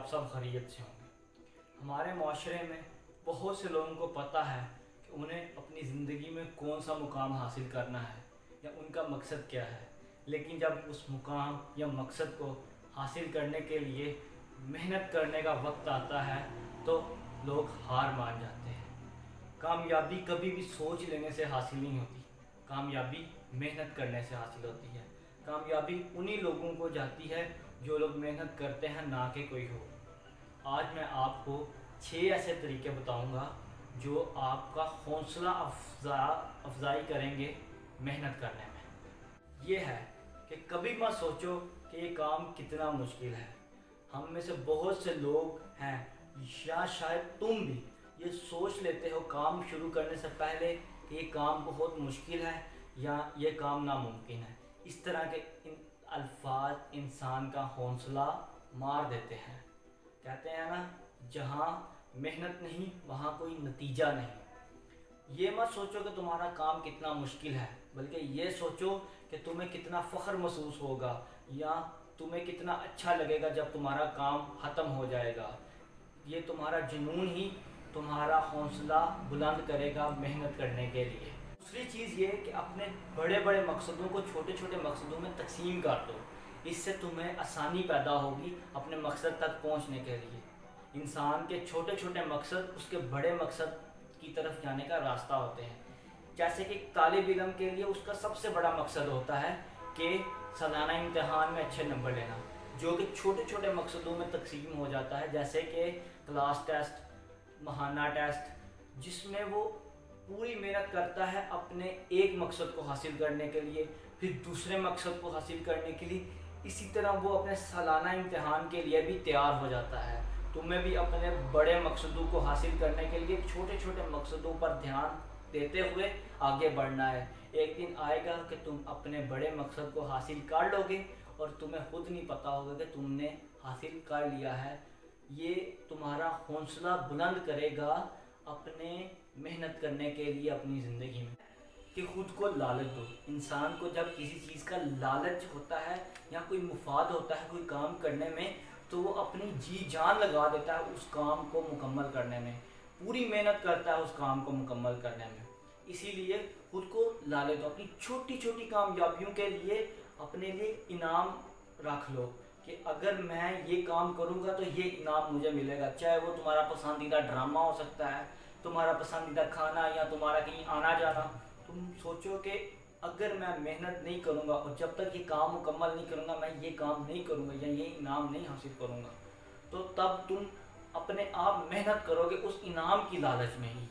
आप सब खैरियत से होंगे। हमारे माशरे में बहुत से लोगों को पता है कि उन्हें अपनी ज़िंदगी में कौन सा मुकाम हासिल करना है या उनका मकसद क्या है, लेकिन जब उस मुकाम या मकसद को हासिल करने के लिए मेहनत करने का वक्त आता है तो लोग हार मान जाते हैं। कामयाबी कभी भी सोच लेने से हासिल नहीं होती, कामयाबी मेहनत करने से हासिल होती है। कामयाबी उन्हीं लोगों को जाती है जो लोग मेहनत करते हैं, ना कि कोई हो। आज मैं आपको 6 ऐसे तरीके बताऊंगा जो आपका हौसला अफजाई करेंगे मेहनत करने में। ये है कि कभी मत सोचो कि ये काम कितना मुश्किल है। हम में से बहुत से लोग हैं या शायद तुम भी ये सोच लेते हो काम शुरू करने से पहले कि ये काम बहुत मुश्किल है या ये काम नामुमकिन है। इस तरह के इन अल्फाज इंसान का हौसला मार देते हैं। कहते हैं ना, जहाँ मेहनत नहीं वहाँ कोई नतीजा नहीं। ये मत सोचो कि तुम्हारा काम कितना मुश्किल है, बल्कि ये सोचो कि तुम्हें कितना फ़ख्र महसूस होगा या तुम्हें कितना अच्छा लगेगा जब तुम्हारा काम ख़त्म हो जाएगा। ये तुम्हारा जुनून ही तुम्हारा हौसला बुलंद करेगा मेहनत करने के लिए। दूसरी चीज़ ये कि अपने बड़े बड़े मकसदों को छोटे छोटे मकसदों में तकसीम कर दो। इससे तुम्हें आसानी पैदा होगी अपने मकसद तक पहुंचने के लिए। इंसान के छोटे छोटे मकसद उसके बड़े मकसद की तरफ जाने का रास्ता होते हैं। जैसे कि तालिब इल्म के लिए उसका सबसे बड़ा मकसद होता है कि सालाना इम्तिहान में अच्छे नंबर लेना, जो कि छोटे छोटे मकसदों में तकसीम हो जाता है। जैसे कि क्लास टेस्ट, महाना टेस्ट, जिसमें वो पूरी मेहनत करता है अपने एक मकसद को हासिल करने के लिए, फिर दूसरे मकसद को हासिल करने के लिए। इसी तरह वो अपने सालाना इम्तिहान के लिए भी तैयार हो जाता है। तुम्हें भी अपने बड़े मकसदों को हासिल करने के लिए छोटे छोटे मकसदों पर ध्यान देते हुए आगे बढ़ना है। एक दिन आएगा कि तुम अपने बड़े मकसद को हासिल कर लोगे और तुम्हें खुद नहीं पता होगा कि तुमने हासिल कर लिया है। ये तुम्हारा हौसला बुलंद करेगा अपने मेहनत करने के लिए अपनी ज़िंदगी में। कि खुद को लालच दो। इंसान को जब किसी चीज़ का लालच होता है या कोई मुफाद होता है कोई काम करने में, तो वो अपनी जी जान लगा देता है उस काम को मुकम्मल करने में, पूरी मेहनत करता है उस काम को मुकम्मल करने में। इसीलिए खुद को लालच दो। अपनी छोटी छोटी कामयाबियों के लिए अपने लिए इनाम रख लो कि अगर मैं ये काम करूँगा तो ये इनाम मुझे मिलेगा। चाहे वो तुम्हारा पसंदीदा ड्रामा हो सकता है, तुम्हारा पसंदीदा खाना, या तुम्हारा कहीं आना जाना। तुम सोचो कि अगर मैं मेहनत नहीं करूँगा और जब तक ये काम मुकम्मल नहीं करूँगा, मैं ये काम नहीं करूँगा या ये इनाम नहीं हासिल करूँगा, तो तब तुम अपने आप मेहनत करोगे उस इनाम की लालच में ही।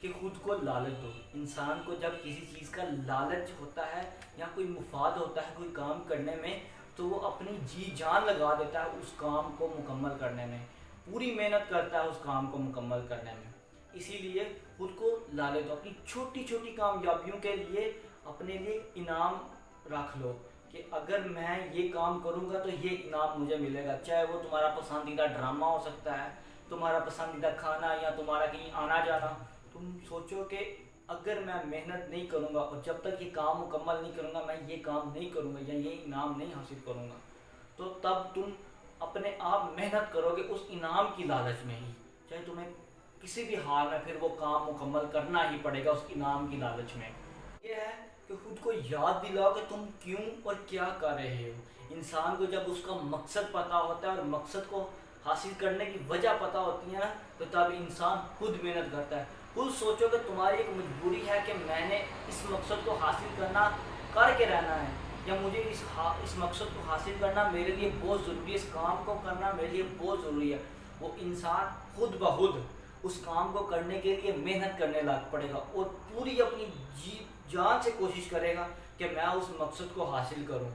कि खुद को लालच दो। इंसान को जब किसी चीज़ का लालच होता है या कोई मुफाद होता है कोई काम करने में, तो वो अपनी जी जान लगा देता है उस काम को मुकम्मल करने में, पूरी मेहनत करता है उस काम को मुकम्मल करने में। इसीलिए खुद को लालच दो। अपनी छोटी छोटी कामयाबियों के लिए अपने लिए इनाम रख लो कि अगर मैं ये काम करूँगा तो ये इनाम मुझे मिलेगा। चाहे वो तुम्हारा पसंदीदा ड्रामा हो सकता है, तुम्हारा पसंदीदा खाना, या तुम्हारा कहीं आना जाना। तुम सोचो कि अगर मैं मेहनत नहीं करूँगा और जब तक ये काम मुकम्मल नहीं करूँगा, मैं ये काम नहीं करूँगा या ये इनाम नहीं हासिल करूँगा, तो तब तुम अपने आप मेहनत करोगे उस इनाम की लालच में ही। चाहे तुम्हें किसी भी हाल में फिर वो काम मुकम्मल करना ही पड़ेगा उस इनाम की लालच में। ये है कि खुद को याद दिलाओ कि तुम क्यों और क्या कर रहे हो। इंसान को जब उसका मकसद पता होता है और मकसद को हासिल करने की वजह पता होती है ना, तो तब इंसान खुद मेहनत करता है। खुद सोचो कि तुम्हारी एक मजबूरी है कि मैंने इस मकसद को हासिल करना करके रहना है, या मुझे इस मकसद को हासिल करना मेरे लिए बहुत ज़रूरी है, इस काम को करना मेरे लिए बहुत ज़रूरी है। वो इंसान खुद ब खुद उस काम को करने के लिए मेहनत करने लग पड़ेगा और पूरी अपनी जी जान से कोशिश करेगा कि मैं उस मकसद को हासिल करूं।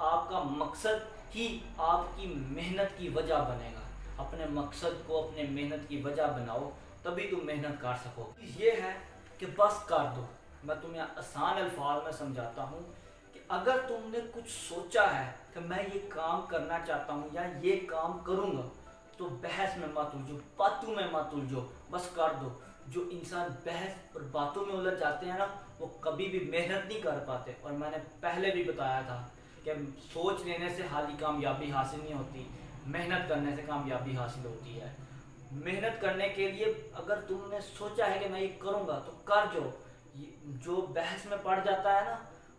आपका मकसद ही आपकी मेहनत की वजह बनेगा। अपने मकसद को अपने मेहनत की वजह बनाओ, तभी तुम मेहनत कर सको। ये है कि बस कर दो। मैं तुम्हें आसान अल्फाज में समझाता हूँ कि अगर तुमने कुछ सोचा है कि मैं ये काम करना चाहता हूँ या ये काम करूँगा, तो बहस में मत उलझो, बातों में मत उलझो, बस कर दो। जो इंसान बहस और बातों में उलझ जाते हैं ना, वो कभी भी मेहनत नहीं कर पाते। और मैंने पहले भी बताया था कि सोच लेने से हाली कामयाबी हासिल नहीं होती, محنت کرنے سے کامیابی حاصل ہوتی ہے۔ محنت کرنے کے لیے اگر تم نے سوچا ہے کہ میں یہ کروں گا تو کر جو بحث میں پڑ جاتا ہے نا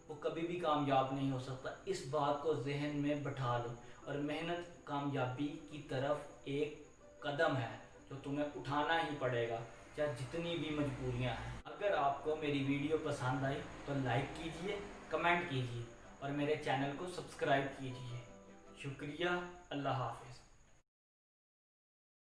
وہ کبھی بھی کامیاب نہیں ہو سکتا۔ اس بات کو ذہن میں بٹھا لو، اور محنت کامیابی کی طرف ایک قدم ہے جو تمہیں اٹھانا ہی پڑے گا، چاہے جتنی بھی مجبوریاں ہیں۔ اگر آپ کو میری ویڈیو پسند آئی تو لائک کیجئے، کمنٹ کیجئے اور میرے چینل کو سبسکرائب کیجئے۔ شکریہ، اللہ حافظ۔